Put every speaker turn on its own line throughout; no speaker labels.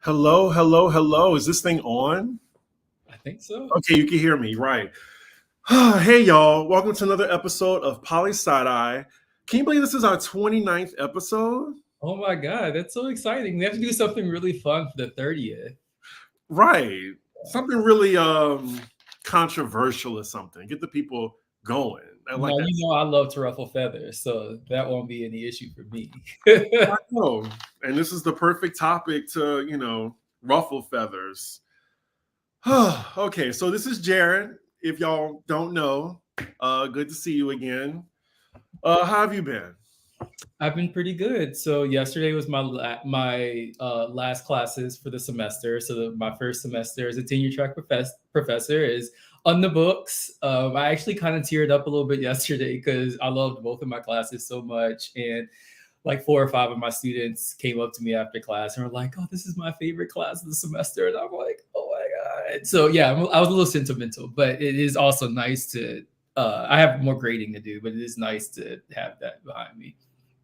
Hello, hello, hello. Is this thing on?
I think so.
Okay, you can hear me, right. Hey, y'all. Welcome to another episode of Poly Side Eye. Can you believe this is our 29th episode?
Oh my God, that's so exciting. We have to do something really fun for the 30th.
Right. Something really controversial or something. Get the people going. I like
Now,
that.
I love to ruffle feathers, so that won't be any issue for me.
I know. And this is the perfect topic to, ruffle feathers. Okay, so this is Jared. If y'all don't know, good to see you again. How have you been?
I've been pretty good. So yesterday was my last classes for the semester. So my first semester as a tenure track professor is on the books. I actually kind of teared up a little bit yesterday because I loved both of my classes so much, and like 4 or 5 of my students came up to me after class and were like, "Oh, this is my favorite class of the semester," and I'm like, "Oh my God!" So yeah, I was a little sentimental, but it is also nice to. I have more grading to do, but it is nice to have that behind me.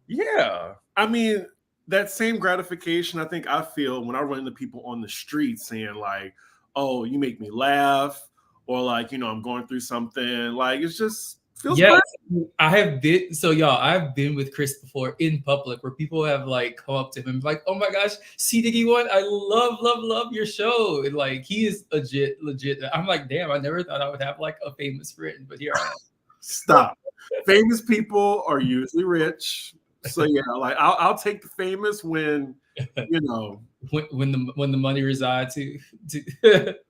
Yeah. I mean, that same gratification I think I feel when I run into people on the street saying, like, oh, you make me laugh, or like, I'm going through something. Like, it's just feels
Yes,
great.
I have been. So y'all, I've been with Chris before in public where people have like come up to him like, "Oh my gosh, C Diggy one, I love your show." And like he is legit. I'm like, damn, I never thought I would have like a famous friend, but here I
Stop. Famous people are usually rich. So yeah, like I'll take the famous when,
am.
you know,
When the money resides to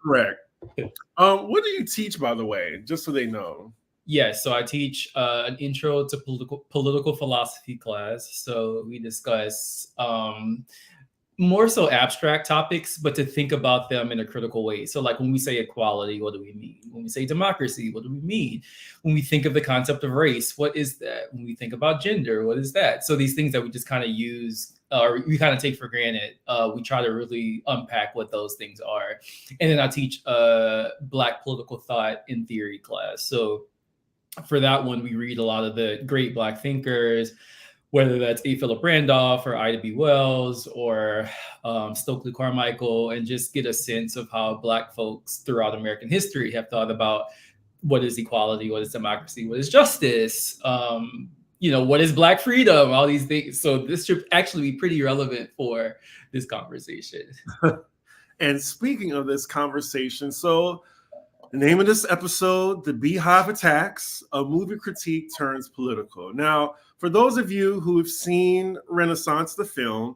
correct. What do you teach, by the way, just so they know?
Yes, so I teach an intro to political philosophy class. So we discuss more so abstract topics, but to think about them in a critical way. So, like when we say equality, what do we mean? When we say democracy, what do we mean? When we think of the concept of race, what is that? When we think about gender, what is that? So, these things that we just kind of use or we kind of take for granted, we try to really unpack what those things are. And then I teach Black political thought in theory class. So, for that one, we read a lot of the great Black thinkers, whether that's A. Philip Randolph or Ida B. Wells or Stokely Carmichael, and just get a sense of how Black folks throughout American history have thought about what is equality, what is democracy, what is justice, what is Black freedom, all these things. So this should actually be pretty relevant for this conversation.
And speaking of this conversation, so the name of this episode, The BeyHive Attacks, a movie critique turns political. Now, for those of you who have seen Renaissance, the film,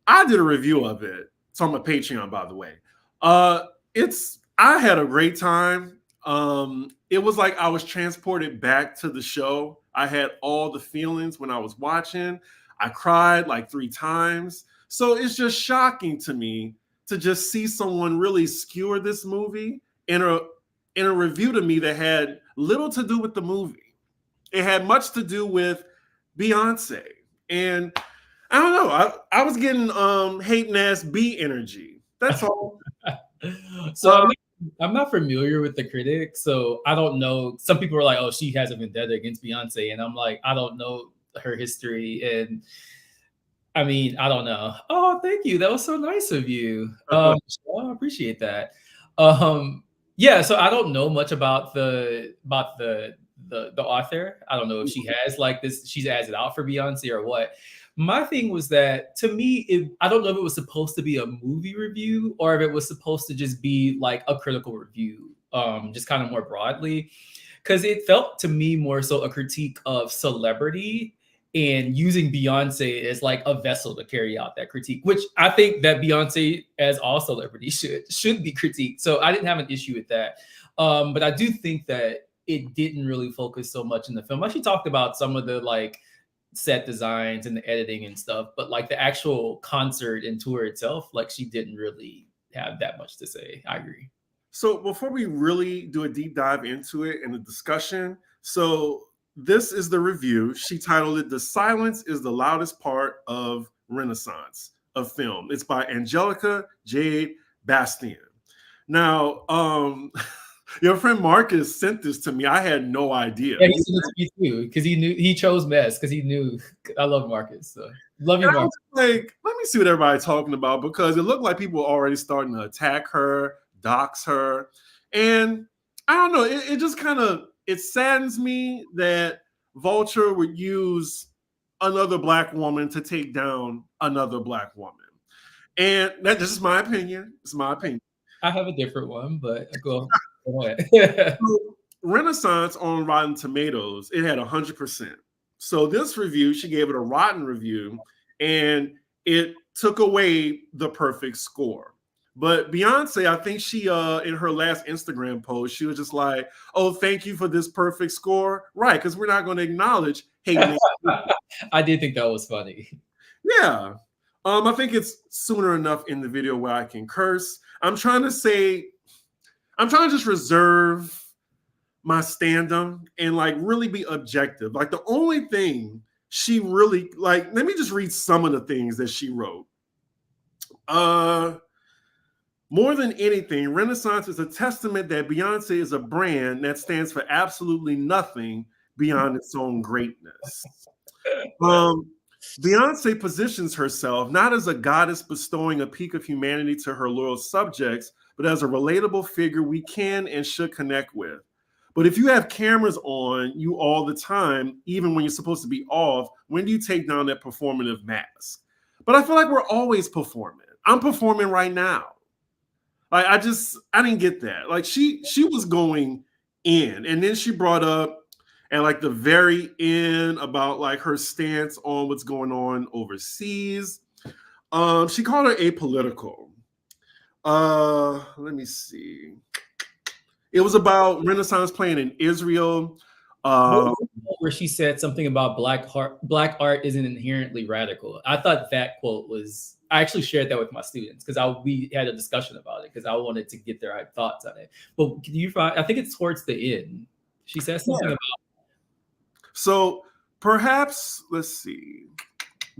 I did a review of it. It's on my Patreon, by the way. I had a great time. It was like I was transported back to the show. I had all the feelings when I was watching. I cried like 3 times. So it's just shocking to me to just see someone really skewer this movie in a review to me that had little to do with the movie. It had much to do with Beyonce. And I don't know. I was getting hating ass B energy. That's all.
So I'm not familiar with the critic, so I don't know. Some people are like, "Oh, she has a vendetta against Beyonce," and I'm like, I don't know her history, and I mean, I don't know. Oh, thank you. That was so nice of you. I appreciate that. Yeah, so I don't know much about the author. I don't know if she has like this. She has it out for Beyonce or what. My thing was that to me, I don't know if it was supposed to be a movie review or if it was supposed to just be like a critical review, just kind of more broadly, because it felt to me more so a critique of celebrity and using Beyonce as like a vessel to carry out that critique, which I think that Beyonce, as all celebrities, should be critiqued. So I didn't have an issue with that, but I do think that it didn't really focus so much in the film. Like she talked about some of the like set designs and the editing and stuff, but like the actual concert and tour itself, like she didn't really have that much to say. I agree.
So before we really do a deep dive into it and the discussion, so this is the review. She titled it "The Silence is the Loudest Part of Renaissance," a film. It's by Angelica Jade Bastien. Now, Your friend Marcus sent this to me. I had no idea.
Yeah, he sent it to me too because he chose mess because he knew I love Marcus. So love you,
And I
Marcus.
was like, let me see what everybody's talking about, because it looked like people were already starting to attack her, dox her. And I don't know, it just kind of, it saddens me that Vulture would use another Black woman to take down another Black woman. And this is my opinion. It's my opinion.
I have a different one, but go ahead.
Renaissance on Rotten Tomatoes, it had 100%. So this review, she gave it a rotten review, and it took away the perfect score. But Beyonce, I think she in her last Instagram post, she was just like, "Oh, thank you for this perfect score." Right, because we're not going to acknowledge hate.
I did think that was funny.
Yeah. I think it's sooner enough in the video where I can curse. I'm trying to just reserve my stand-up and like really be objective. Like the only thing she really, like, let me just read some of the things that she wrote. More than anything, Renaissance is a testament that Beyonce is a brand that stands for absolutely nothing beyond its own greatness. Beyonce positions herself not as a goddess bestowing a peak of humanity to her loyal subjects, but as a relatable figure we can and should connect with. But if you have cameras on you all the time, even when you're supposed to be off, when do you take down that performative mask? But I feel like we're always performing. I'm performing right now. Like I didn't get that. Like she was going in, and then she brought up at like the very end about like her stance on what's going on overseas. She called her apolitical. Let me see. It was about Renaissance playing in Israel.
Where she said something about black art isn't inherently radical. I thought that quote was. I actually shared that with my students because we had a discussion about it because I wanted to get their thoughts on it. But can you find? I think it's towards the end. She says something about.
So perhaps let's see.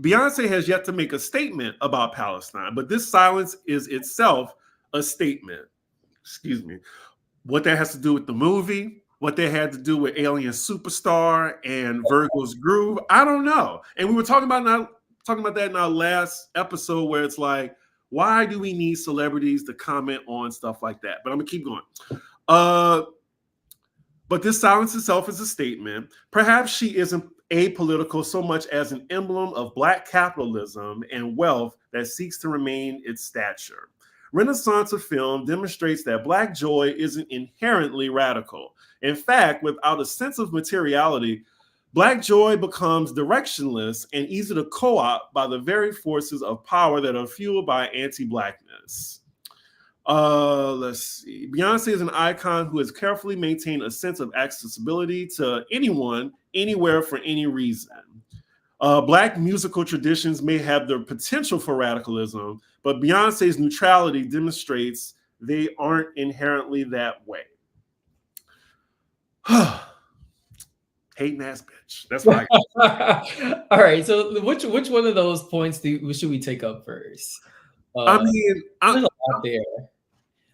Beyonce has yet to make a statement about Palestine, but this silence is itself a statement. Excuse me. What that has to do with the movie, what that had to do with Alien Superstar and Virgo's Groove, I don't know. And we were talking about that in our last episode, where it's like, why do we need celebrities to comment on stuff like that? But I'm gonna keep going. But this silence itself is a statement. Perhaps she isn't apolitical so much as an emblem of Black capitalism and wealth that seeks to remain its stature. Renaissance of film demonstrates that Black joy isn't inherently radical. In fact, without a sense of materiality, Black joy becomes directionless and easy to co-opt by the very forces of power that are fueled by anti-Blackness. Let's see. Beyonce is an icon who has carefully maintained a sense of accessibility to anyone, anywhere, for any reason. Black musical traditions may have the potential for radicalism, but Beyonce's neutrality demonstrates they aren't inherently that way. Hating ass bitch. That's what
I All right. So which one of those points should we take up first?
I mean,
there's a lot there.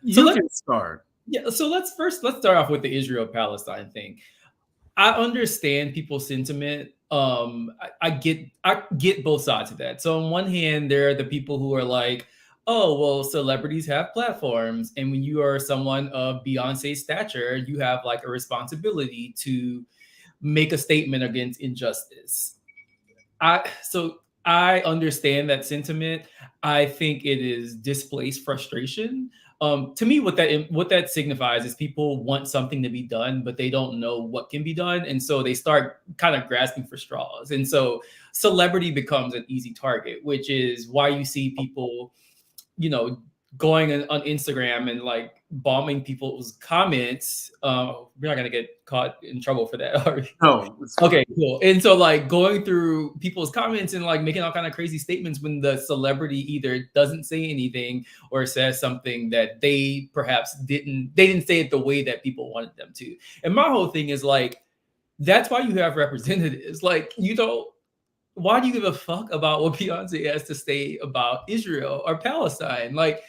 So you can start.
Yeah. So let's start off with the Israel-Palestine thing. I understand people's sentiment. I get both sides of that. So on one hand, there are the people who are like, oh, well, celebrities have platforms. And when you are someone of Beyonce's stature, you have like a responsibility to make a statement against injustice. So I understand that sentiment. I think it is displaced frustration. To me, what that signifies is people want something to be done, but they don't know what can be done, and so they start kind of grasping for straws. And so celebrity becomes an easy target, which is why you see people, going on Instagram and like bombing people's comments. We're not gonna get caught in trouble for that, are we?
No.
Okay, cool. And so like going through people's comments and like making all kind of crazy statements when the celebrity either doesn't say anything or says something that they perhaps didn't say it the way that people wanted them to. And my whole thing is like, that's why you have representatives. Like, why do you give a fuck about what Beyonce has to say about Israel or Palestine? Like,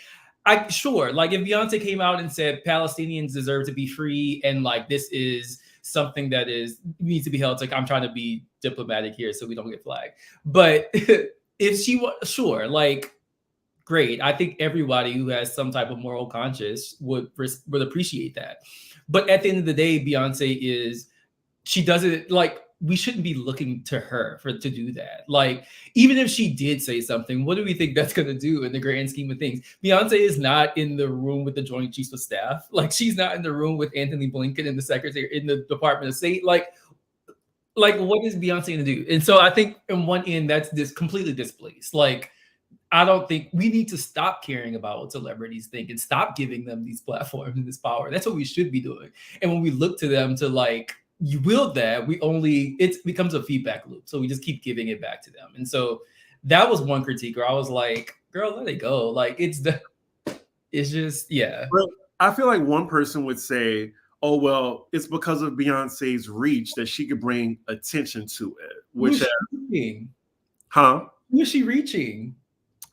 Sure, like if Beyonce came out and said Palestinians deserve to be free and like this is something that needs to be held, it's like I'm trying to be diplomatic here so we don't get flagged. But if she was sure, like great. I think everybody who has some type of moral conscience would appreciate that. But at the end of the day, Beyonce she doesn't like we shouldn't be looking to her to do that. Like, even if she did say something, what do we think that's going to do in the grand scheme of things? Beyonce is not in the room with the Joint Chiefs of Staff. Like, she's not in the room with Anthony Blinken and the Secretary in the Department of State. Like what is Beyonce going to do? And so I think in one end, that's completely displaced. Like, I don't think we need to stop caring about what celebrities think and stop giving them these platforms and this power. That's what we should be doing. And when we look to them to like, you wield that, it becomes a feedback loop. So we just keep giving it back to them. And so that was one critique where I was like, girl, let it go. Like it's just, yeah.
Well, I feel like one person would say, oh, well, it's because of Beyonce's reach that she could bring attention to it. Which
Who is she reaching?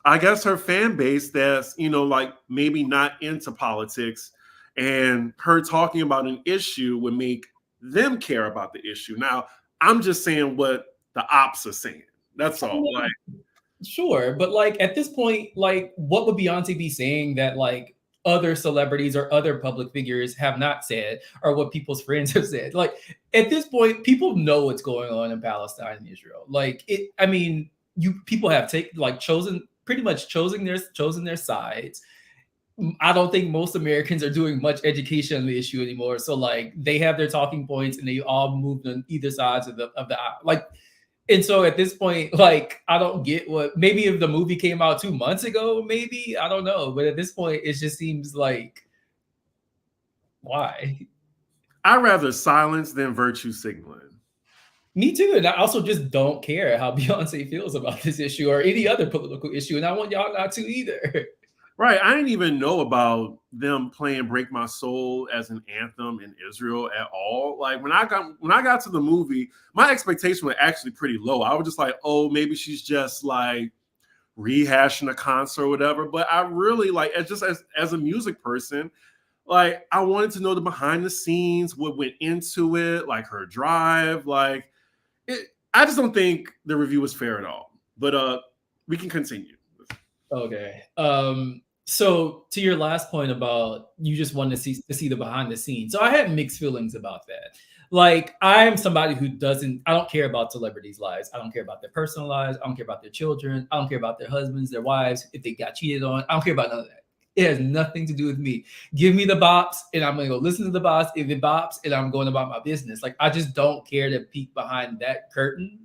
I guess her fan base that's, like maybe not into politics, and her talking about an issue would make them care about the issue. Now, I'm just saying what the ops are saying. That's all. Like,
sure, but like at this point, like what would Beyonce be saying that like other celebrities or other public figures have not said, or what people's friends have said? Like at this point, people know what's going on in Palestine and Israel. Like people have pretty much chosen their sides. I don't think most Americans are doing much education on the issue anymore. So like they have their talking points and they all moved on either sides of the like. And so at this point, like, I don't get maybe if the movie came out 2 months ago, maybe, I don't know. But at this point, it just seems like, why?
I'd rather silence than virtue signaling.
Me too. And I also just don't care how Beyonce feels about this issue or any other political issue. And I want y'all not to either.
Right. I didn't even know about them playing Break My Soul as an anthem in Israel at all. Like when I got to the movie, my expectation was actually pretty low. I was just like, oh, maybe she's just like rehashing a concert or whatever. But I really like as a music person, like I wanted to know the behind the scenes, what went into it, like her drive. Like I just don't think the review was fair at all. But we can continue.
Okay. So to your last point about you just wanted to see the behind the scenes. So I had mixed feelings about that. Like I'm somebody who I don't care about celebrities' lives. I don't care about their personal lives. I don't care about their children. I don't care about their husbands, their wives, if they got cheated on. I don't care about none of that. It has nothing to do with me. Give me the bops and I'm going to go listen to the bops. If it bops and I'm going about my business. Like I just don't care to peek behind that curtain.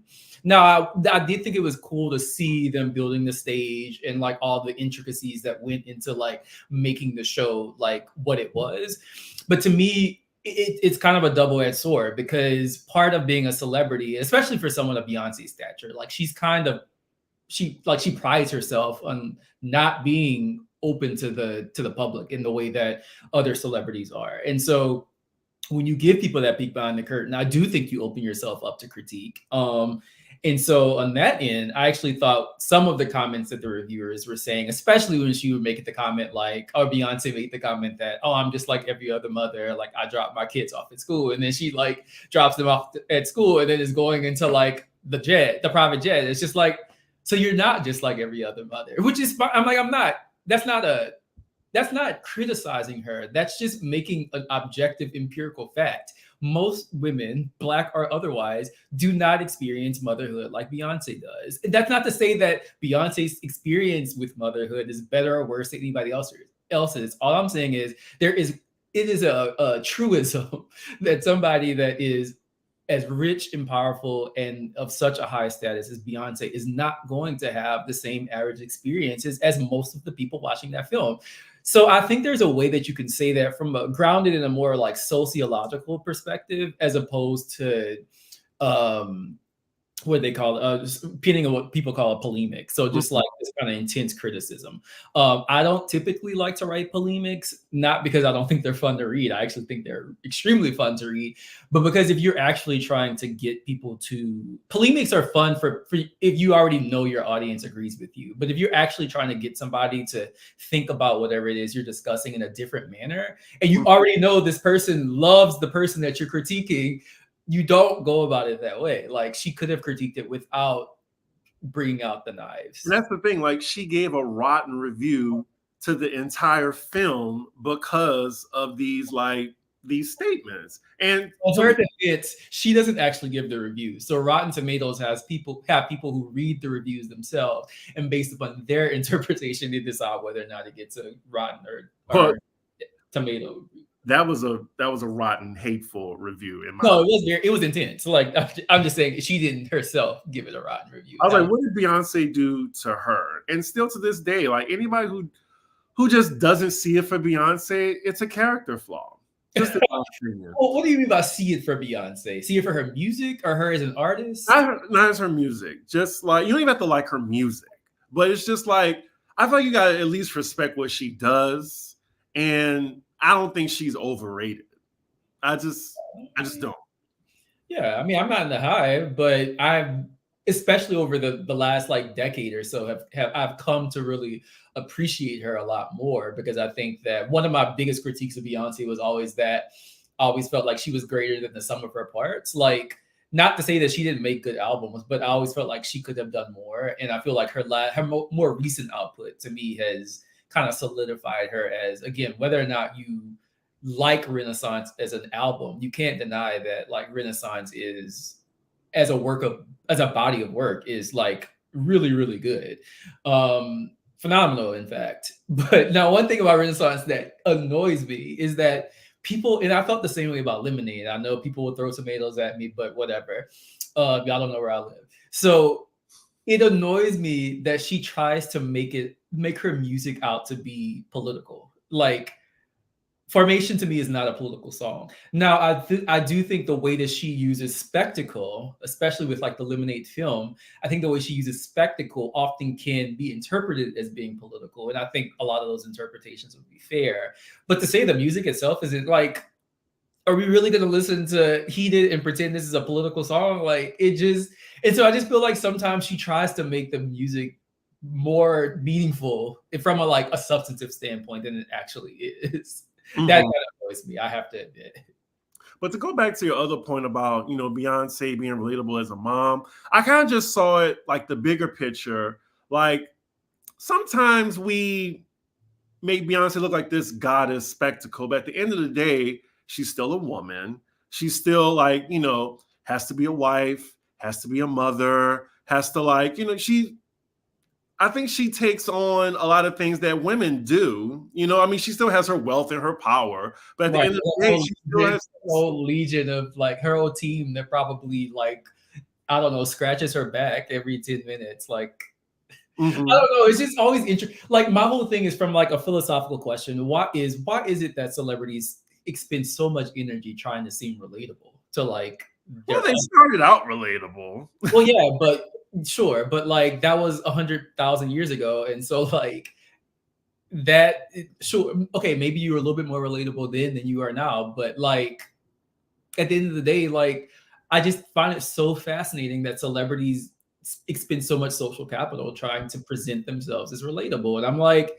Now, I did think it was cool to see them building the stage and like all the intricacies that went into like making the show like what it was. But to me, it's kind of a double-edged sword because part of being a celebrity, especially for someone of Beyonce's stature, like she prides herself on not being open to the public in the way that other celebrities are. And so when you give people that peek behind the curtain, I do think you open yourself up to critique. And so on that end, I actually thought some of the comments that the reviewers were saying, especially when she would make the comment like, or Beyonce made the comment that, oh, I'm just like every other mother. Like I drop my kids off at school and then she like drops them off at school and then is going into like the private jet. It's just like, so you're not just like every other mother, which is fine. I'm not, that's not criticizing her. That's just making an objective empirical fact. Most women, Black or otherwise, do not experience motherhood like Beyonce does. And that's not to say that Beyonce's experience with motherhood is better or worse than anybody else's. All I'm saying is it is a truism that somebody that is as rich and powerful and of such a high status as Beyonce is not going to have the same average experiences as most of the people watching that film. So I think there's a way that you can say that from grounded in a more like sociological perspective, as opposed to what they call depending on what people call a polemic. So just like this kind of intense criticism. I don't typically like to write polemics, not because I don't think they're fun to read. I actually think they're extremely fun to read, but because if you're actually trying to get people to, polemics are fun for if you already know your audience agrees with you. But if you're actually trying to get somebody to think about whatever it is you're discussing in a different manner, and you already know this person loves the person that you're critiquing, you don't go about it that way. Like, she could have critiqued it without bringing out the knives.
And that's the thing. Like, she gave a rotten review to the entire film because of these statements. And
her defense, she doesn't actually give the reviews. So Rotten Tomatoes have people who read the reviews themselves, and based upon their interpretation, they decide whether or not it gets a rotten or tomato review.
That was a rotten, hateful review.
It was intense. Like, I'm just saying, she didn't herself give it a rotten review.
I was like, what did Beyonce do to her? And still to this day, like, anybody who just doesn't see it for Beyonce, it's a character flaw. Just in my opinion.
Well, what do you mean by see it for Beyonce? See it for her music or her as an artist?
Not as her music. Just like, you don't even have to like her music, but it's just like, I feel like you gotta at least respect what she does, and I don't think she's overrated. I just don't.
Yeah, I mean, I'm not in the hive, but I've, especially over the last like decade or so, I've come to really appreciate her a lot more, because I think that one of my biggest critiques of Beyonce was always that I always felt like she was greater than the sum of her parts. Like, not to say that she didn't make good albums, but I always felt like she could have done more. And I feel like her more recent output to me has kind of solidified her as, again, whether or not you like Renaissance as an album, you can't deny that like Renaissance is, as a body of work, is like really, really good. Phenomenal, in fact. But now, one thing about Renaissance that annoys me is that people, and I felt the same way about Lemonade. I know people will throw tomatoes at me, but whatever. Y'all don't know where I live. So it annoys me that she tries to make her music out to be political. Like, Formation to me is not a political song. Now, I do think the way that she uses spectacle, especially with like the Lemonade film, I think the way she uses spectacle often can be interpreted as being political. And I think a lot of those interpretations would be fair. But to say the music itself isn't, like, are we really going to listen to Heated and pretend this is a political song? Like, and so I just feel like sometimes she tries to make the music more meaningful from a substantive standpoint than it actually is. That kind of annoys me, I have to admit.
But to go back to your other point about, Beyonce being relatable as a mom, I kind of just saw it like the bigger picture. Like, sometimes we make Beyonce look like this goddess spectacle, but at the end of the day, she's still a woman. She's still has to be a wife, has to be a mother, has to I think she takes on a lot of things that women do. She still has her wealth and her power, but at the end of the day, she still has
a whole legion of her whole team that probably I don't know, scratches her back every 10 minutes. I don't know. It's just always interesting. My whole thing is from a philosophical question. Why is it that celebrities expend so much energy trying to seem relatable to
well, they started out relatable.
Well, yeah, but sure, but that was 100,000 years ago, and so that, sure, okay, maybe you were a little bit more relatable then than you are now, but at the end of the day, I just find it so fascinating that celebrities expend so much social capital trying to present themselves as relatable. And I'm like,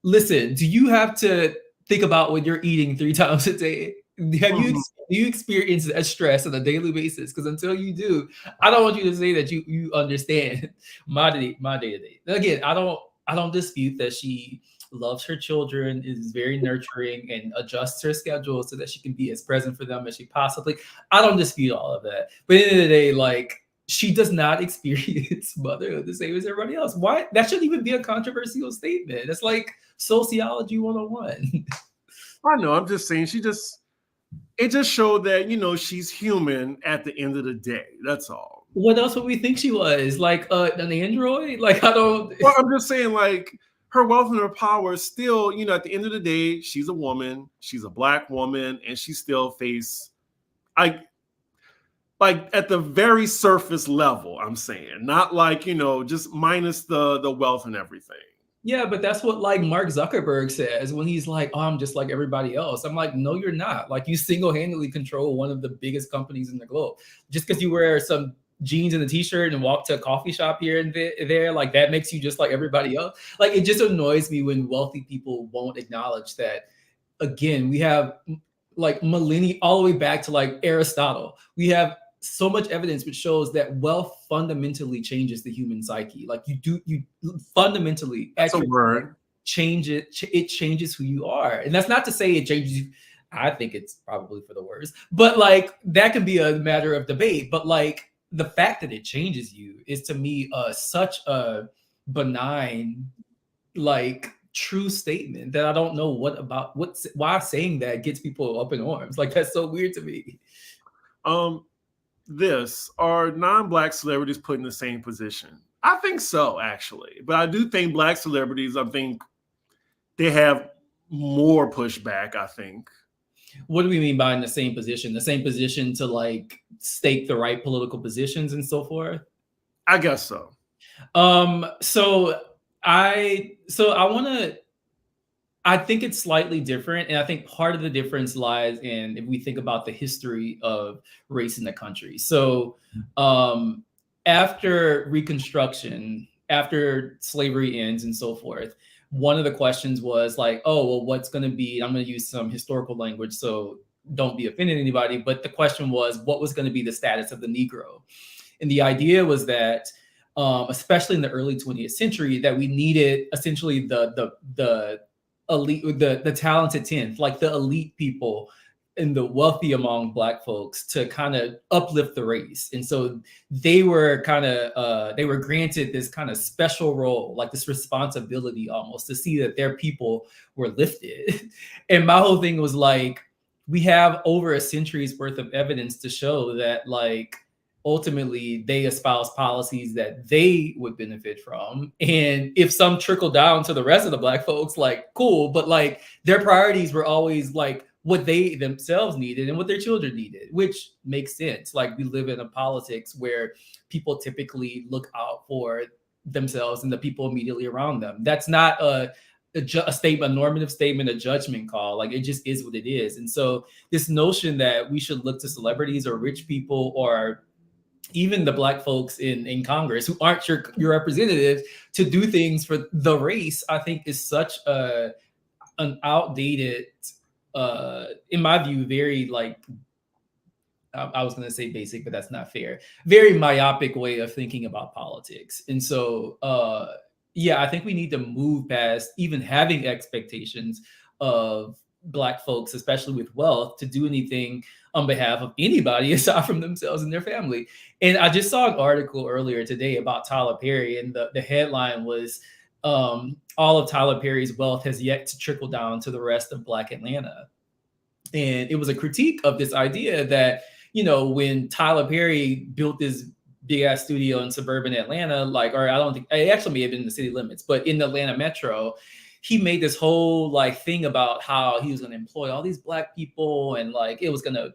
listen, do you have to think about when you're eating 3 times a day? Do you experience that stress on a daily basis? Because until you do, I don't want you to say that you understand my day-to-day. Again, I don't dispute that she loves her children, is very nurturing, and adjusts her schedule so that she can be as present for them as she possibly. I don't dispute all of that. But at the end of the day, she does not experience motherhood the same as everybody else. Why? That shouldn't even be a controversial statement. It's sociology 101.
I know. I'm just saying it just showed that, she's human at the end of the day. That's all.
What else would we think she was? An android? I don't.
Well, I'm just saying, her wealth and her power still, at the end of the day, she's a woman, she's a Black woman, and she still at the very surface level. I'm saying, not like, just minus the wealth and everything.
Yeah, but that's what like Mark Zuckerberg says when he's like, "Oh, I'm just like everybody else." I'm like, "No, you're not. Like you single-handedly control one of the biggest companies in the globe. Just because you wear some jeans and a t-shirt and walk to a coffee shop here and there, like that makes you just like everybody else." Like it just annoys me when wealthy people won't acknowledge that. Again, we have like millennia all the way back to like Aristotle. We have so much evidence which shows that wealth fundamentally changes the human psyche. Like you fundamentally
That's a word.
change it. It changes who you are, and that's not to say it changes you. I think it's probably for the worse, but like that can be a matter of debate. But like the fact that it changes you is to me such a benign, like true statement that I don't know why saying that gets people up in arms. Like that's so weird to me.
Are non-black celebrities put in the same position? I think so, actually. But I do think black celebrities, I think they have more pushback, I think.
What do we mean by in the same position? The same position to like stake the right political positions and so forth?
I guess so.
I think it's slightly different. And I think part of the difference lies in if we think about the history of race in the country. So after Reconstruction, after slavery ends and so forth, one of the questions was like, oh, well, what's going to be, I'm going to use some historical language, so don't be offending anybody. But the question was, what was going to be the status of the Negro? And the idea was that, especially in the early 20th century, that we needed essentially the elite, the talented 10th, like the elite people and the wealthy among black folks to kind of uplift the race. And so they were granted this kind of special role, like this responsibility almost to see that their people were lifted. And my whole thing was like, we have over a century's worth of evidence to show that like ultimately they espouse policies that they would benefit from. And if some trickle down to the rest of the black folks, like cool, but like their priorities were always like what they themselves needed and what their children needed, which makes sense. Like we live in a politics where people typically look out for themselves and the people immediately around them. That's not a statement, a normative statement, a judgment call. Like it just is what it is. And so this notion that we should look to celebrities or rich people or even the black folks in Congress who aren't your representatives to do things for the race, I think is such an outdated, in my view, very like, I was going to say basic, but that's not fair. Very myopic way of thinking about politics. And so, yeah, I think we need to move past even having expectations of black folks, especially with wealth, to do anything on behalf of anybody aside from themselves and their family. And I just saw an article earlier today about Tyler Perry, and the headline was, all of Tyler Perry's wealth has yet to trickle down to the rest of Black Atlanta. And it was a critique of this idea that, you know, when Tyler Perry built this big ass studio in suburban Atlanta, like, or I don't think it actually may have been in the city limits, but in the Atlanta metro, he made this whole like thing about how he was going to employ all these black people and like it was going to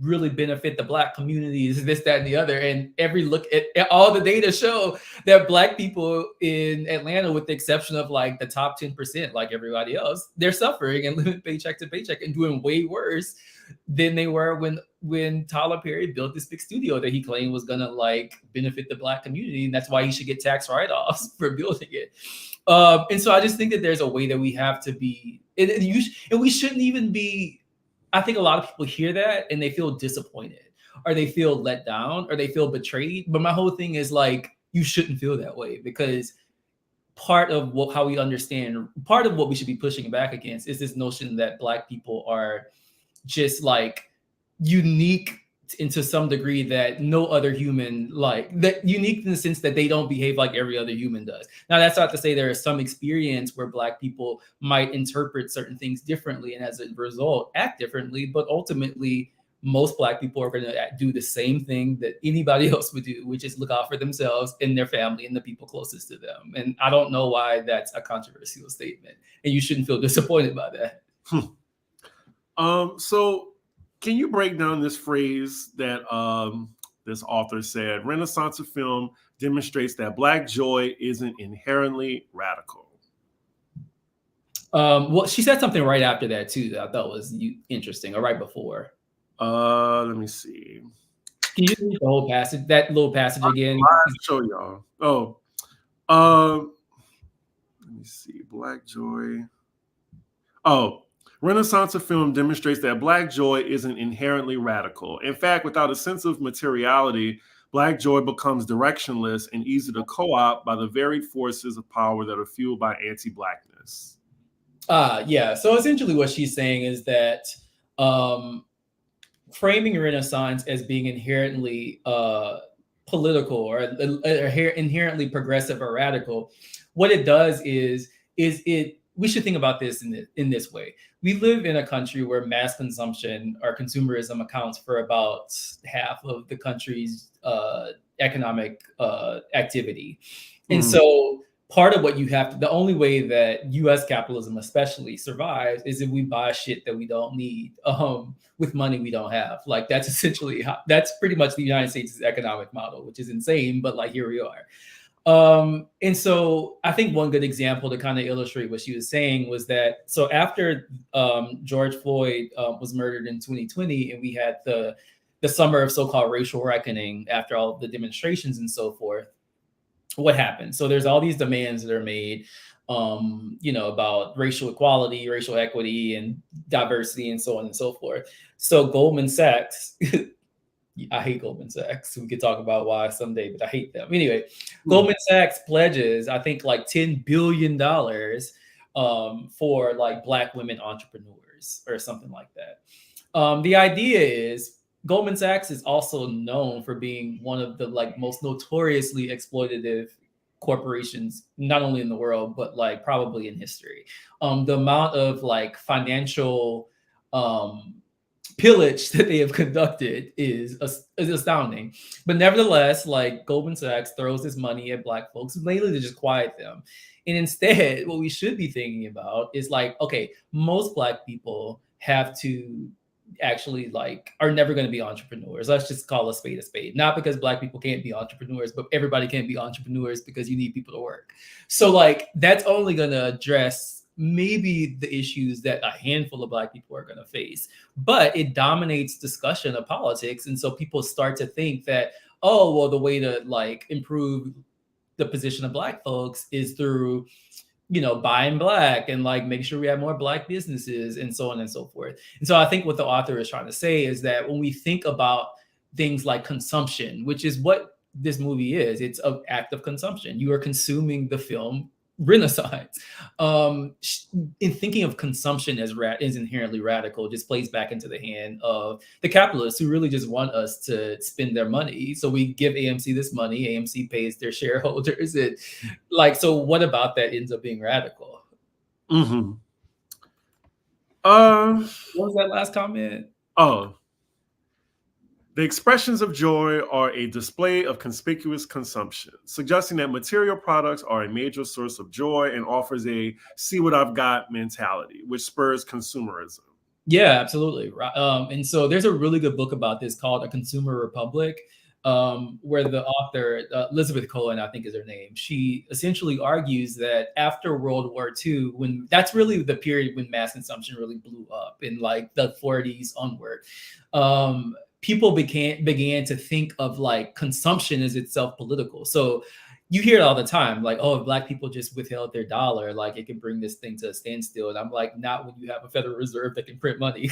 really benefit the black communities, this, that, and the other. And every look at all the data show that black people in Atlanta, with the exception of like the top 10%, like everybody else, they're suffering and living paycheck to paycheck and doing way worse than they were when Tyler Perry built this big studio that he claimed was gonna like benefit the black community, and that's why he should get tax write-offs for building it. And so I just think that there's a way that we have to be, and we shouldn't even be. I think a lot of people hear that and they feel disappointed, or they feel let down, or they feel betrayed. But my whole thing is like, you shouldn't feel that way, because part of how we understand, part of what we should be pushing back against is this notion that black people are just like unique into some degree that no other human, like that unique in the sense that they don't behave like every other human does. Now, that's not to say there is some experience where black people might interpret certain things differently and as a result act differently, but ultimately most black people are going to do the same thing that anybody else would do, which is look out for themselves and their family and the people closest to them. And I don't know why that's a controversial statement, and you shouldn't feel disappointed by that.
So can you break down this phrase that this author said, Renaissance of film demonstrates that Black joy isn't inherently radical.
Well, she said something right after that too that I thought was interesting, or right before.
Let me see.
Can you read the whole passage, that little passage again?
I'll show y'all. Let me see. Black joy. Renaissance of film demonstrates that Black joy isn't inherently radical. In fact, without a sense of materiality, Black joy becomes directionless and easy to co-opt by the varied forces of power that are fueled by anti-Blackness.
Yeah. So essentially what she's saying is that framing Renaissance as being inherently political or inherently progressive or radical, what it does is we should think about this in this way. We live in a country where mass consumption or consumerism accounts for about half of the country's economic activity. And so part of what you have to, the only way that US capitalism especially survives is if we buy shit that we don't need with money we don't have. Like that's essentially that's pretty much the United States' economic model, which is insane, but like here we are. And so I think one good example to kind of illustrate what she was saying was that, so after George Floyd was murdered in 2020, and we had the summer of so-called racial reckoning after all the demonstrations and so forth, what happened? So there's all these demands that are made, about racial equality, racial equity, and diversity, and so on and so forth. So Goldman Sachs, I hate Goldman Sachs. We could talk about why someday, but I hate them. Anyway, Goldman Sachs pledges, I think, like $10 billion for like Black women entrepreneurs or something like that. The idea is Goldman Sachs is also known for being one of the like most notoriously exploitative corporations, not only in the world, but like probably in history. The amount of like financial pillage that they have conducted is astounding. But nevertheless, like Goldman Sachs throws this money at Black folks mainly to just quiet them. And instead, what we should be thinking about is like, okay, most Black people have to actually like are never going to be entrepreneurs. Let's just call a spade a spade. Not because Black people can't be entrepreneurs, but everybody can't be entrepreneurs because you need people to work. So like that's only going to address maybe the issues that a handful of Black people are going to face, but it dominates discussion of politics. And so people start to think that, oh, well, the way to like improve the position of Black folks is through, buying Black and like make sure we have more Black businesses and so on and so forth. And so I think what the author is trying to say is that when we think about things like consumption, which is what this movie is, it's an act of consumption. You are consuming the film Renaissance. In thinking of consumption as inherently radical, just plays back into the hand of the capitalists who really just want us to spend their money. So we give AMC this money, AMC pays their shareholders. So what about that ends up being radical?
What
was that last comment?
The expressions of joy are a display of conspicuous consumption, suggesting that material products are a major source of joy and offers a see what I've got mentality, which spurs consumerism.
Yeah, absolutely. And so there's a really good book about this called A Consumer Republic, where the author, Elizabeth Cohen, I think is her name, she essentially argues that after World War II, when that's really the period when mass consumption really blew up in like the 40s onward, people began to think of like consumption as itself political. So you hear it all the time, like, oh, if Black people just withheld their dollar, like it can bring this thing to a standstill. And I'm like, not when you have a Federal Reserve that can print money.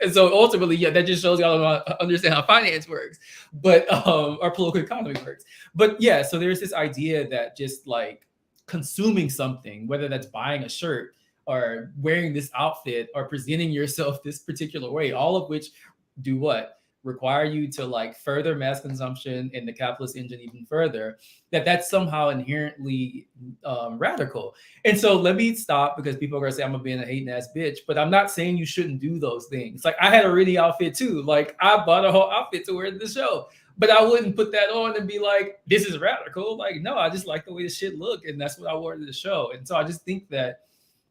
And so ultimately, yeah, that just shows y'all don't understand how finance works, but our political economy works. But yeah, so there's this idea that just like consuming something, whether that's buying a shirt or wearing this outfit or presenting yourself this particular way, all of which do what? Require you to like further mass consumption and the capitalist engine even further, that's somehow inherently radical. And so let me stop, because people are gonna say I'm being a hating ass bitch, but I'm not saying you shouldn't do those things. Like I had a Rennie outfit too. Like I bought a whole outfit to wear to the show, but I wouldn't put that on and be like, this is radical. Like, no, I just like the way the shit look, and that's what I wore to the show. And so I just think that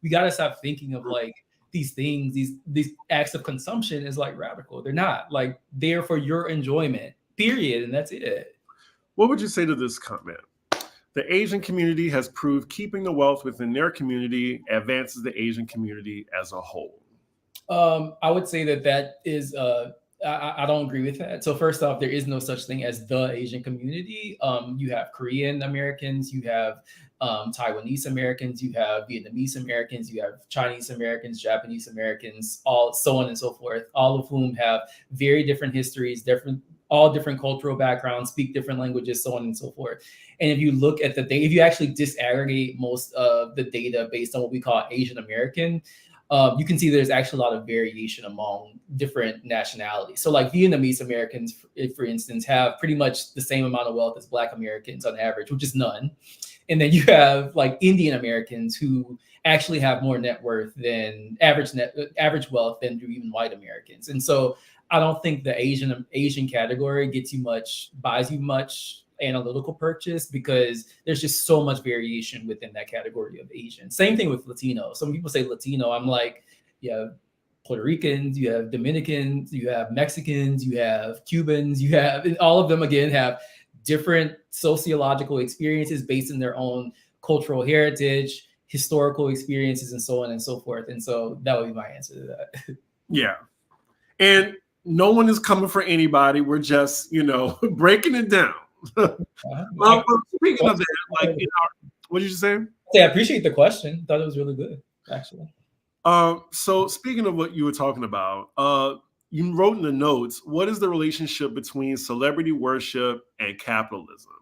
we gotta stop thinking of like these things, these acts of consumption is like radical. They're not. Like they're for your enjoyment. period, and that's it.
What would you say to this comment? The Asian community has proved keeping the wealth within their community advances the Asian community as a whole.
I would say that is I don't agree with that. So first off, there is no such thing as the Asian community. You have Korean Americans, you have Taiwanese Americans, you have Vietnamese Americans, you have Chinese Americans, Japanese Americans, all so on and so forth, all of whom have very different histories, all different cultural backgrounds, speak different languages, so on and so forth. And if you look at the data, if you actually disaggregate most of the data based on what we call Asian American, you can see there's actually a lot of variation among different nationalities. So like Vietnamese Americans, for instance, have pretty much the same amount of wealth as Black Americans on average, which is none. And then you have like Indian Americans who actually have more net worth than average wealth than do even white Americans. And so I don't think the Asian category buys you much analytical purchase, because there's just so much variation within that category of Asian. Same thing with Latino. Some people say Latino. I'm like, you have Puerto Ricans, you have Dominicans, you have Mexicans, you have Cubans, and all of them again have different sociological experiences based on their own cultural heritage, historical experiences, and so on and so forth. And so that would be my answer to that.
Yeah. And no one is coming for anybody. We're just, breaking it down. Well, speaking of that, like, what did you say?
Yeah, I appreciate the question. Thought it was really good, actually.
So speaking of what you were talking about, you wrote in the notes, what is the relationship between celebrity worship and capitalism?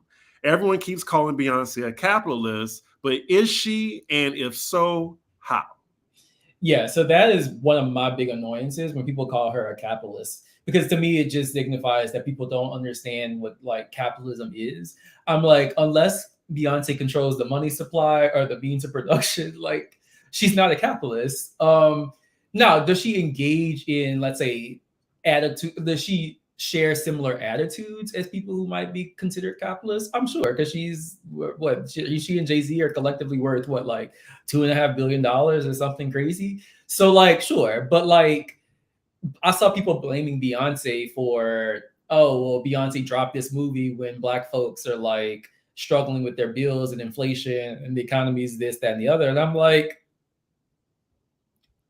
Everyone keeps calling Beyonce a capitalist, but is she? And if so, how?
Yeah, so that is one of my big annoyances when people call her a capitalist, because to me it just signifies that people don't understand what like capitalism is. I'm like, unless Beyonce controls the money supply or the means of production, like she's not a capitalist. Now, does she engage in, let's say, attitude? Does she share similar attitudes as people who might be considered capitalists? I'm sure, because she's she and Jay-Z are collectively worth what, like $2.5 billion or something crazy. So like, sure, but like I saw people blaming Beyonce for, oh, well, Beyonce dropped this movie when Black folks are like struggling with their bills and inflation and the economy is this, that, and the other. And I'm like,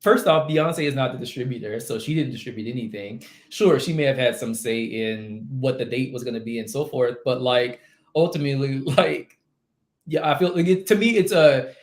first off, Beyonce is not the distributor, so she didn't distribute anything. Sure, she may have had some say in what the date was going to be and so forth, but like ultimately, like, yeah, I feel like to me, it's a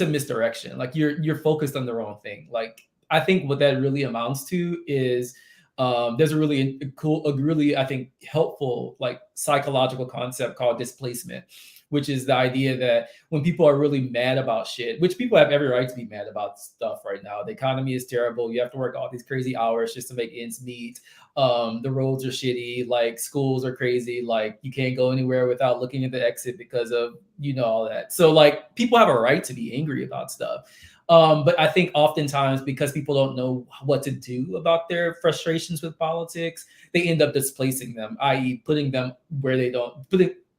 misdirection. Like you're focused on the wrong thing. Like I think what that really amounts to is there's a really I think helpful like psychological concept called displacement, which is the idea that when people are really mad about shit, which people have every right to be mad about stuff right now. The economy is terrible. You have to work all these crazy hours just to make ends meet. The roads are shitty. Like schools are crazy. Like you can't go anywhere without looking at the exit because of, all that. So like people have a right to be angry about stuff. But I think oftentimes because people don't know what to do about their frustrations with politics, they end up displacing them, i.e. putting them where they don't,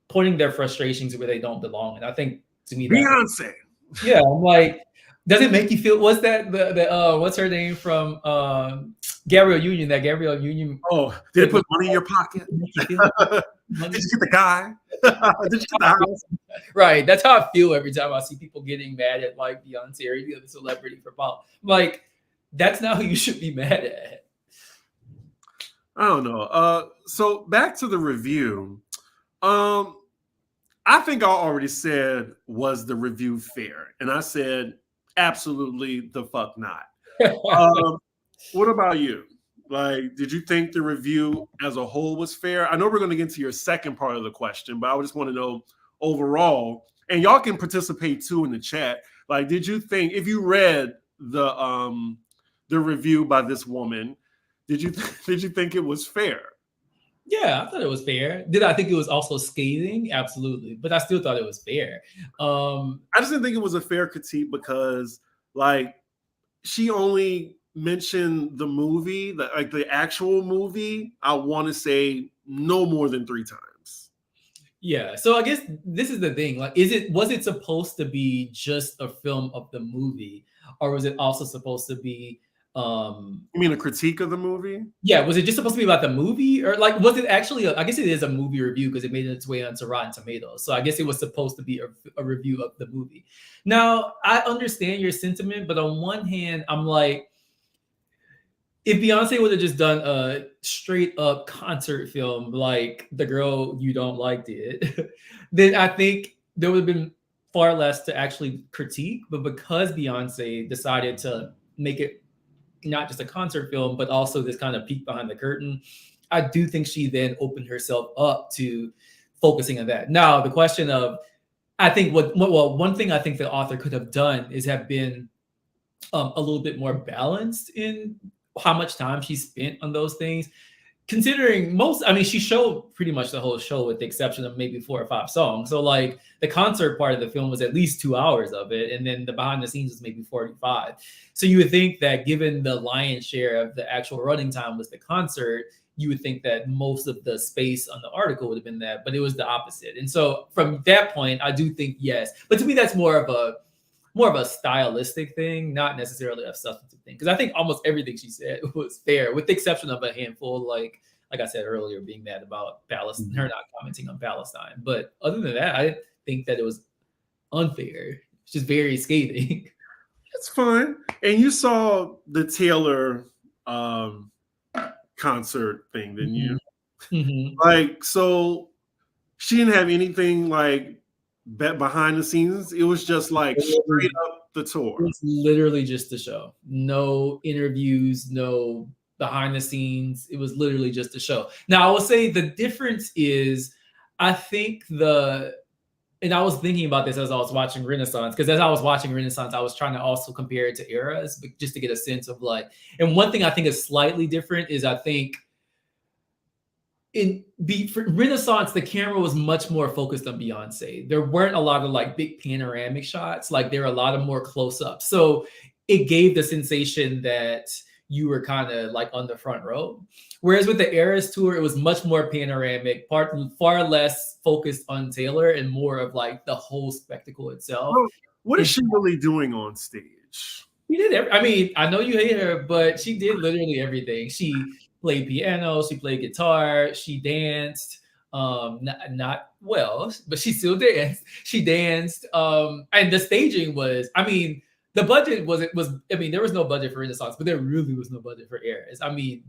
pointing their frustrations where they don't belong. And I think to me,
Beyonce.
Yeah, I'm like, does it make you feel? What's that? The what's her name from Gabrielle Union? That Gabrielle Union.
Oh, did they put money in your pocket? Did you get the guy? Did you get the house?
Right. That's how I feel every time I see people getting mad at like Beyonce or any other celebrity for politics. Like, that's not who you should be mad at.
I don't know. So back to the review. I think I already said, was the review fair? And I said, absolutely the fuck not. What about you? Like, did you think the review as a whole was fair? I know we're going to get to your second part of the question, but I just want to know overall, and y'all can participate too in the chat. Like, did you think, if you read the review by this woman, did you think it was fair?
Yeah, I thought it was fair. Did I think it was also scathing? Absolutely. But I still thought it was fair.
I just didn't think it was a fair critique because, like, she only mentioned the movie, the actual movie, I want to say no more than 3 times.
Yeah. So I guess this is the thing. Like, was it supposed to be just a film of the movie? Or was it also supposed to be
You mean a critique of the movie?
Yeah, was it just supposed to be about the movie, or like was it actually? I guess it is a movie review because it made its way onto Rotten Tomatoes. So I guess it was supposed to be a review of the movie. Now I understand your sentiment, but on one hand, I'm like, if Beyonce would have just done a straight up concert film like The Girl You Don't Like did, then I think there would have been far less to actually critique. But because Beyonce decided to make it not just a concert film, but also this kind of peek behind the curtain, I do think she then opened herself up to focusing on that. Now, the question of, I think one thing I think the author could have done is have been a little bit more balanced in how much time she spent on those things. Considering she showed pretty much the whole show with the exception of maybe 4 or 5 songs. So like the concert part of the film was at least 2 hours of it. And then the behind the scenes was maybe 45. So you would think that given the lion's share of the actual running time was the concert, you would think that most of the space on the article would have been that, but it was the opposite. And so from that point, I do think yes. But to me, that's more of a stylistic thing, not necessarily a substantive thing. Because I think almost everything she said was fair, with the exception of a handful, like I said earlier, being mad about Palestine, her not commenting on Palestine. But other than that, I think that it was unfair. It's just very scathing.
It's fine. And you saw the Taylor concert thing, didn't you?
Mm-hmm.
Like, so she didn't have anything like behind the scenes. It was just like straight up the tour.
It's literally just the show. No interviews, no behind the scenes. It was literally just a show. Now I will say the difference is, I think and I was thinking about this as I was watching Renaissance, because as I was watching Renaissance, I was trying to also compare it to eras, but just to get a sense of like, and one thing I think is slightly different is I think for Renaissance, the camera was much more focused on Beyonce. There weren't a lot of like big panoramic shots. Like there were a lot of more close-ups. So it gave the sensation that you were kind of like on the front row. Whereas with the Eras tour, it was much more panoramic, far less focused on Taylor and more of like the whole spectacle itself.
Well, what is she really doing on stage?
She did I know you hate her, but she did literally everything. She played piano, she played guitar, she danced. Not well, but she still danced. She danced. And the staging was, the budget there was no budget for Renaissance, but there really was no budget for Eras. The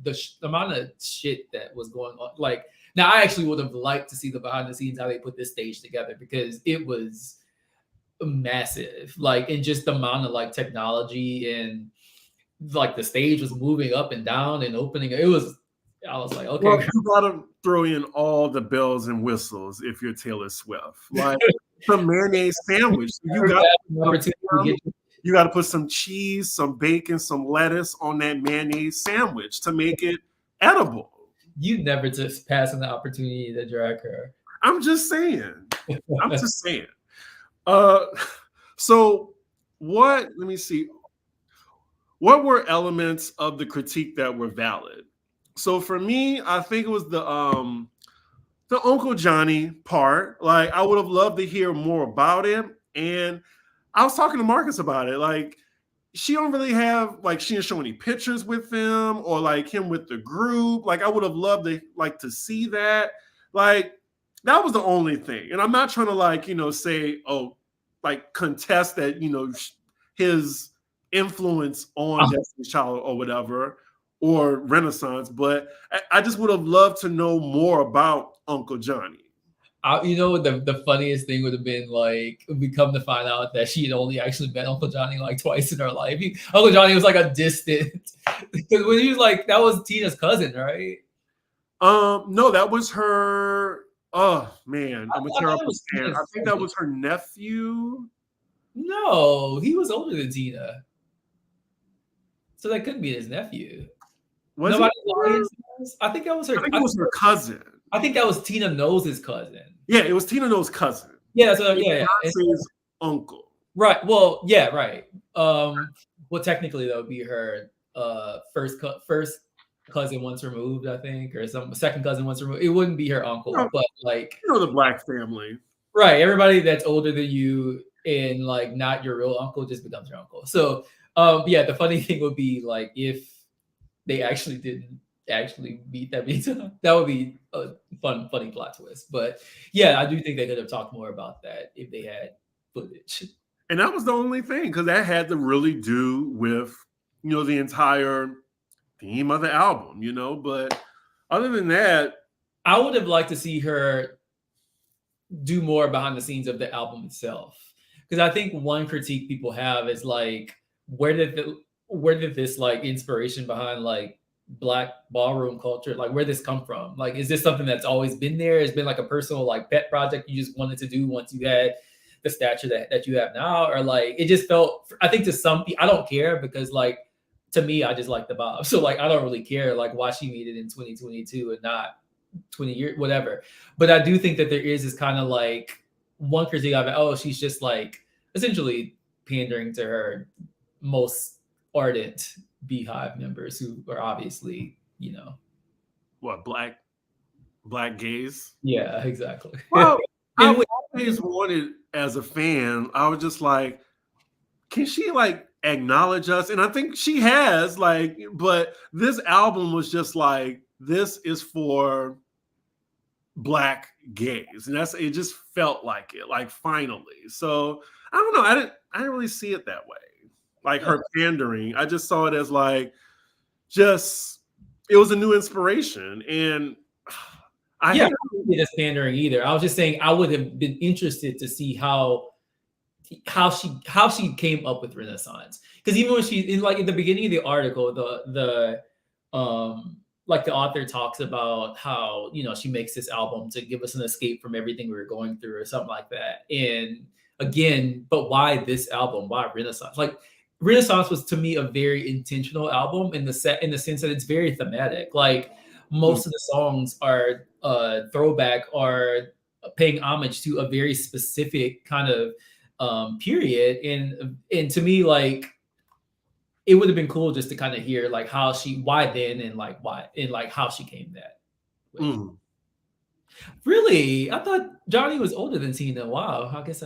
amount of shit that was going on. Like, now I actually would have liked to see the behind the scenes, how they put this stage together, because it was massive. Like, and just the amount of like technology, and like the stage was moving up and down and opening. I was like, okay.
Well, you gotta throw in all the bells and whistles if you're Taylor Swift. Like some mayonnaise sandwich. You got to put some cheese, some bacon, some lettuce on that mayonnaise sandwich to make it edible.
You never just passing the opportunity to drag her.
I'm just saying. So let me see. What were elements of the critique that were valid? So for me, I think it was the Uncle Johnny part. Like, I would have loved to hear more about it. And I was talking to Marcus about it. Like, she don't really have, like, she didn't show any pictures with him or like him with the group. Like, I would have loved to see that. Like, that was the only thing. And I'm not trying to say, contest that, his influence on Destiny's Child or whatever, or Renaissance, but I just would have loved to know more about Uncle Johnny.
The funniest thing would have been, like, we come to find out that she had only actually met Uncle Johnny like twice in her life. Uncle Johnny was like a distant, because when he was like, that was Tina's cousin, right?
No, that was her. Oh man, I'm a terrible fan. I think that was her nephew.
No, he was older than Tina, so that couldn't be his nephew. I think that was her.
I think it was her cousin.
I think that was Tina Knowles' cousin.
Yeah, it was Tina Knowles' cousin.
Yeah, so yeah.
His uncle.
Right. Well, yeah, right. Well, technically that would be her first cousin once removed, I think, or some second cousin once removed. It wouldn't be her uncle, but like
the Black family.
Right. Everybody that's older than you and like not your real uncle just becomes your uncle. So Yeah, the funny thing would be like if they actually didn't actually meet that many times, that would be a funny plot twist. But yeah, I do think they could have talked more about that if they had footage.
And that was the only thing, because that had to really do with, the entire theme of the album, But other than that,
I would have liked to see her do more behind the scenes of the album itself. Because I think one critique people have is like, where did this like inspiration behind like Black ballroom culture, like where this come from? Like, is this something that's always been there? It's been like a personal like pet project you just wanted to do once you had the stature that you have now? Or like it just felt, I think to some people, I don't care because like to me, I just like the vibe. So like I don't really care like why she made it in 2022 and not 20 years, whatever. But I do think that there is this kind of like one critique of it, oh, she's just like essentially pandering to her most ardent BeyHive members who are obviously,
what, black gays?
Yeah, exactly.
Well, I always wanted, as a fan, I was just like, can she like acknowledge us? And I think she has, like, but this album was just like, this is for Black gays, and it just felt like it, like finally. So I don't know, I didn't really see it that way, like her pandering. I just saw it as like, it was a new inspiration. And I
don't see it as pandering either. I was just saying I would have been interested to see how she came up with Renaissance, because even when she in like in the beginning of the article, the like the author talks about how she makes this album to give us an escape from everything we were going through or something like that. And again, but why this album? Why Renaissance? Like Renaissance was to me a very intentional album in the sense that it's very thematic. Like most of the songs are throwback or paying homage to a very specific kind of period. And to me, like it would have been cool just to kind of hear like why then and like why and like how she came that way. Really? I thought Johnny was older than Tina. Wow. I guess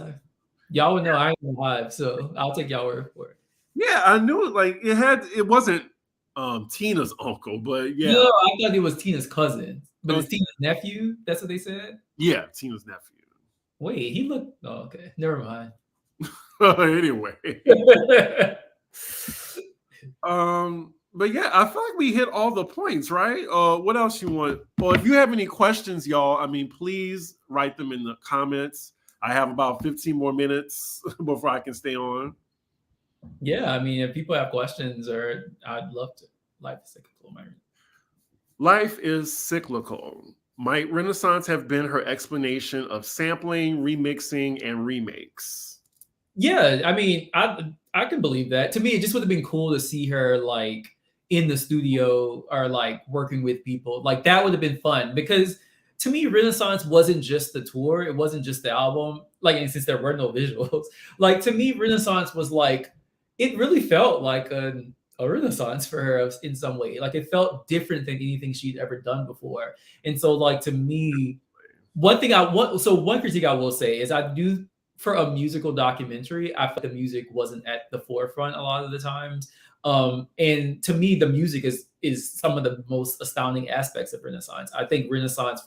y'all would know I ain't live, so I'll take y'all word for it.
Yeah, I knew it. Like it wasn't Tina's uncle, but yeah.
No, I thought it was Tina's cousin, but it's Tina's nephew. That's what they said.
Yeah, Tina's nephew.
Wait, he looked. Oh, okay. Never mind.
Anyway. But yeah, I feel like we hit all the points, right? What else you want? Well, if you have any questions, y'all, I mean, please write them in the comments. I have about 15 more minutes before I can stay on.
Yeah, I mean, if people have questions, or I'd love to. Life is cyclical, Myron.
Life is cyclical. Might Renaissance have been her explanation of sampling, remixing, and remakes?
Yeah, I mean, I can believe that. To me, it just would have been cool to see her like in the studio or like working with people. Like that would have been fun, because to me, Renaissance wasn't just the tour. It wasn't just the album. Like, and since there were no visuals, like to me, Renaissance was like, it really felt like a Renaissance for her in some way. Like it felt different than anything she'd ever done before. And so like, to me, one critique I will say is I do, for a musical documentary, I feel like the music wasn't at the forefront a lot of the times. And to me, the music is some of the most astounding aspects of Renaissance. I think Renaissance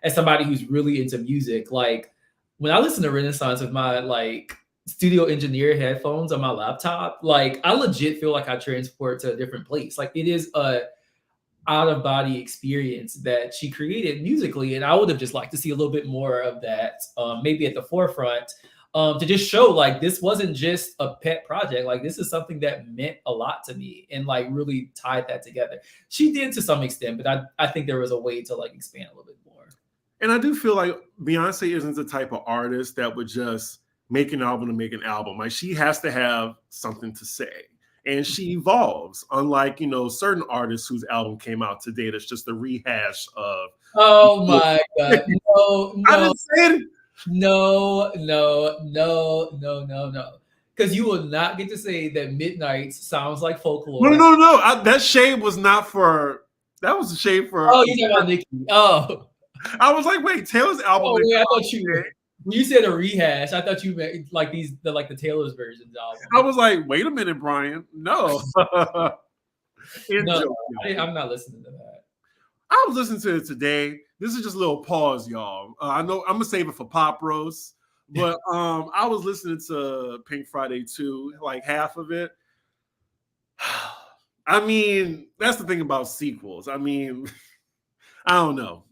as somebody who's really into music, like when I listen to Renaissance with my like studio engineer headphones on my laptop, like I legit feel like I transport to a different place. Like it is a out of body experience that she created musically. And I would have just liked to see a little bit more of that, maybe at the forefront, to just show like this wasn't just a pet project. Like this is something that meant a lot to me and like really tied that together. She did to some extent, but I think there was a way to like expand a little bit more.
And I do feel like Beyonce isn't the type of artist that would just make an album to make an album. Like she has to have something to say. And she evolves, unlike, certain artists whose album came out today that's just a rehash of.
Oh my God. No.
I didn't say it.
No. Because you will not get to say that Midnight sounds like folklore.
No. That shade was not for. That was a shade for.
Oh, you're talking about Nicki. Oh.
I was like, wait, Taylor's album.
Oh, yeah, I thought you were. When you said a rehash, I thought you meant like the Taylor's versions album.
I was like, wait a minute, Brian. No.
No, I'm not listening to that.
I was listening to it today. This is just a little pause, y'all. I know I'm gonna save it for Pop Roast, but I was listening to Pink Friday 2, like half of it. I mean, that's the thing about sequels. I mean, I don't know.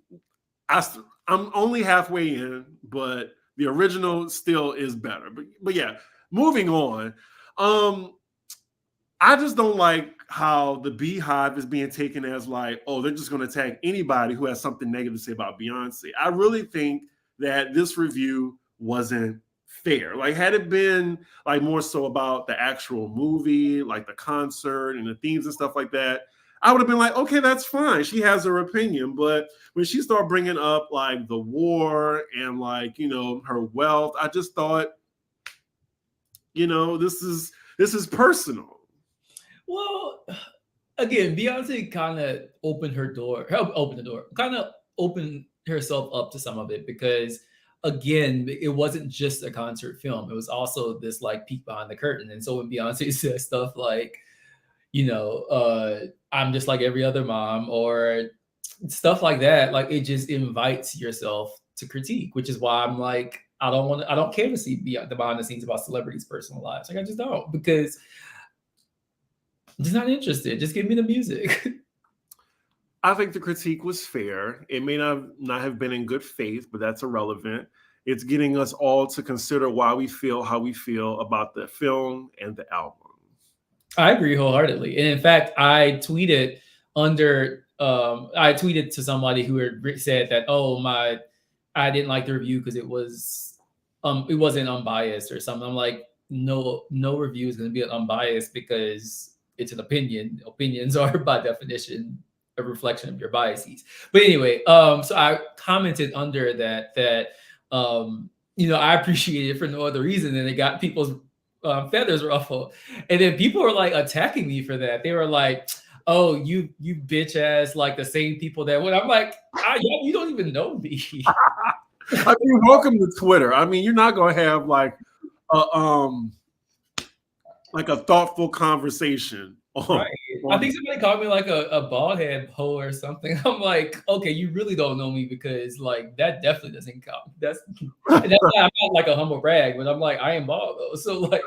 I'm only halfway in, but the original still is better. But yeah, moving on. I just don't like how the BeyHive is being taken as like, oh, they're just going to attack anybody who has something negative to say about Beyonce. I really think that this review wasn't fair. Like, had it been like more so about the actual movie, like the concert and the themes and stuff like that, I would have been like, okay, that's fine. She has her opinion. But when she started bringing up like the war and like, you know, her wealth, I just thought, you know, this is personal.
Well, again, Beyonce kind of opened herself up to some of it because, again, it wasn't just a concert film. It was also this like peek behind the curtain. And so when Beyonce says stuff like, you know, I'm just like every other mom or stuff like that, like it just invites yourself to critique, which is why I'm like, I don't care to see the behind the scenes about celebrities' personal lives. Like I just don't, because I'm just not interested. Just give me the music.
I think the critique was fair. It may not have been in good faith, but that's irrelevant. It's getting us all to consider why we feel how we feel about the film and the album.
I agree wholeheartedly. And in fact, I tweeted to somebody who had said that, I didn't like the review because it wasn't unbiased or something. I'm like, no review is going to be unbiased because it's an opinion. Opinions are by definition a reflection of your biases. But anyway, so I commented under that you know, I appreciate it for no other reason than it got people's feathers ruffled. And then people were like attacking me for that. They were like, oh, you bitch ass, like the same people that would. I'm like, you don't even know me.
I mean, welcome to Twitter. I mean, you're not gonna have like a thoughtful conversation.
Right. I think somebody called me like a bald head hoe or something. I'm like, okay, you really don't know me because like that definitely doesn't count. That's why I'm not like a humble brag, but I'm like, I am bald though. So like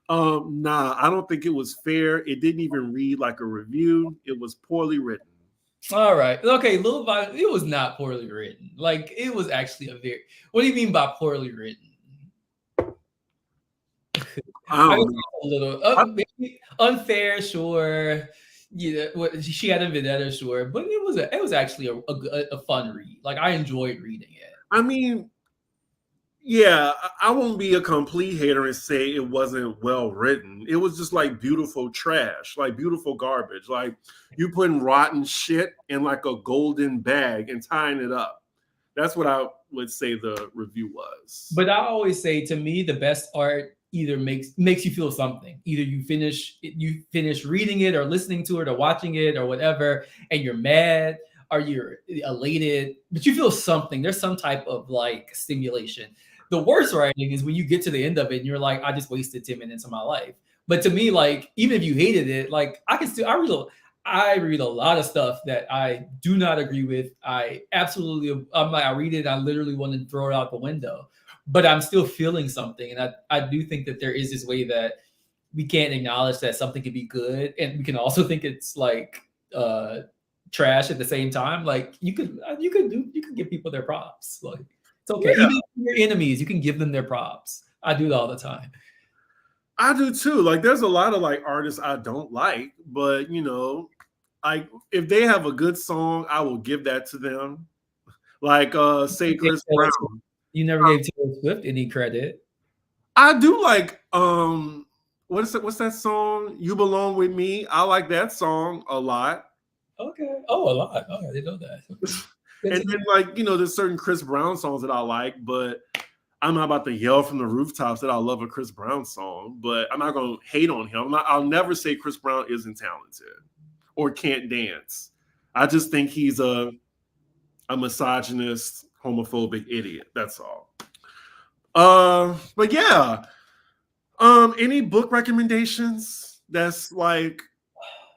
nah, I don't think it was fair. It didn't even read like a review. It was poorly written.
All right. Okay, Lil Vibe, it was not poorly written. Like it was actually what do you mean by poorly written? I was a little maybe unfair, sure. Yeah, she had a vendetta, sure, but it was actually a fun read. Like I enjoyed reading it.
I mean, yeah, I won't be a complete hater and say it wasn't well written. It was just like beautiful trash, like beautiful garbage. Like you putting rotten shit in like a golden bag and tying it up. That's what I would say the review was.
But I always say, to me, the best art either makes you feel something. Either you finish reading it or listening to it or watching it or whatever, and you're mad or you're elated, but you feel something. There's some type of like stimulation. The worst writing is when you get to the end of it and you're like, I just wasted 10 minutes of my life. But to me, like, even if you hated it, like I read a lot of stuff that I do not agree with. I read it, I literally want to throw it out the window, but I'm still feeling something. And I do think that there is this way that we can't acknowledge that something can be good. And we can also think it's like trash at the same time. Like you can give people their props. Like it's okay. Yeah. Even your enemies, you can give them their props. I do it all the time.
I do too. Like there's a lot of like artists I don't like, but you know, like if they have a good song, I will give that to them. Like say Chris Brown.
You never gave Taylor Swift any credit.
I do like what's that song? You Belong With Me. I like that song a lot.
Okay. Oh, a lot. Oh, I didn't know that.
And then like, you know, there's certain Chris Brown songs that I like, but I'm not about to yell from the rooftops that I love a Chris Brown song, but I'm not going to hate on him. I'll never say Chris Brown isn't talented or can't dance. I just think he's a misogynist, homophobic idiot. That's all. But yeah. Any book recommendations that's like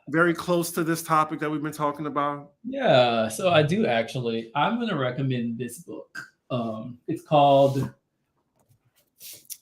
very close to this topic that we've been talking about?
Yeah, so I do actually. I'm going to recommend this book. It's called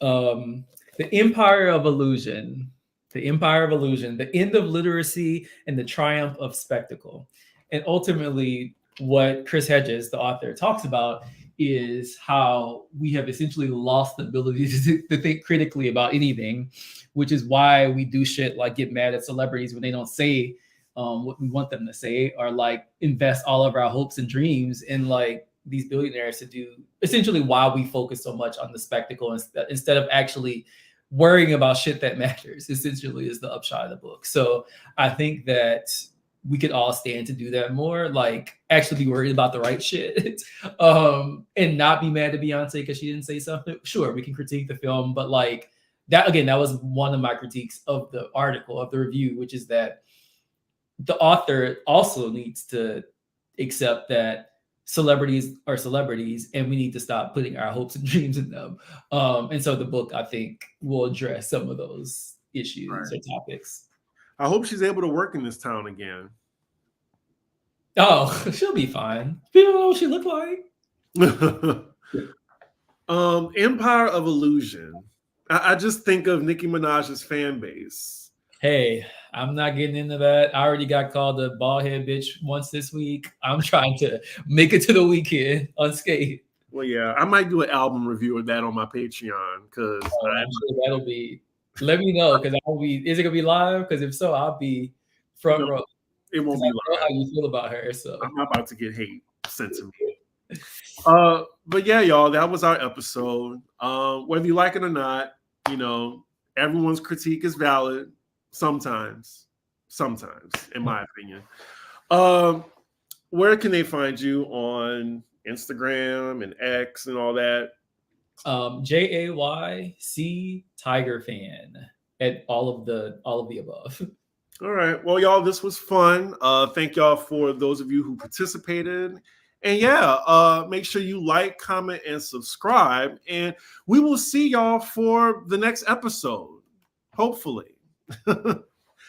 The Empire of Illusion. The Empire of Illusion, the End of Literacy and the Triumph of Spectacle. And ultimately, what Chris Hedges, the author, talks about is how we have essentially lost the ability to think critically about anything, which is why we do shit like get mad at celebrities when they don't say what we want them to say, or like invest all of our hopes and dreams in like these billionaires to do, essentially why we focus so much on the spectacle instead of actually worrying about shit that matters, essentially, is the upshot of the book. So I think that we could all stand to do that more, like actually be worried about the right shit, and not be mad at Beyonce because she didn't say something. Sure, we can critique the film, but like that, again, that was one of my critiques of the article, of the review, which is that the author also needs to accept that celebrities are celebrities and we need to stop putting our hopes and dreams in them. And so the book, I think, will address some of those issues or topics.
I hope she's able to work in this town again.
Oh, she'll be fine. People know what she look like.
Empire of Illusion. I just think of Nicki Minaj's fan base.
Hey, I'm not getting into that. I already got called a bald head bitch once this week. I'm trying to make it to the weekend unscathed.
Well, yeah, I might do an album review of that on my Patreon because
I'm sure that'll be. Let me know because I'll be. Is it gonna be live? Because if so, I'll be front row.
It won't be live.
How you feel about her? So
I'm not about to get hate sent to me. But yeah, y'all, that was our episode. Whether you like it or not, you know, everyone's critique is valid. Sometimes, in my opinion. Where can they find you on Instagram and X and all that?
JAYC Tiger Fan at all of the above.
All right. Well, y'all, this was fun. Thank y'all for those of you who participated. And yeah, make sure you like, comment, and subscribe. And we will see y'all for the next episode. Hopefully.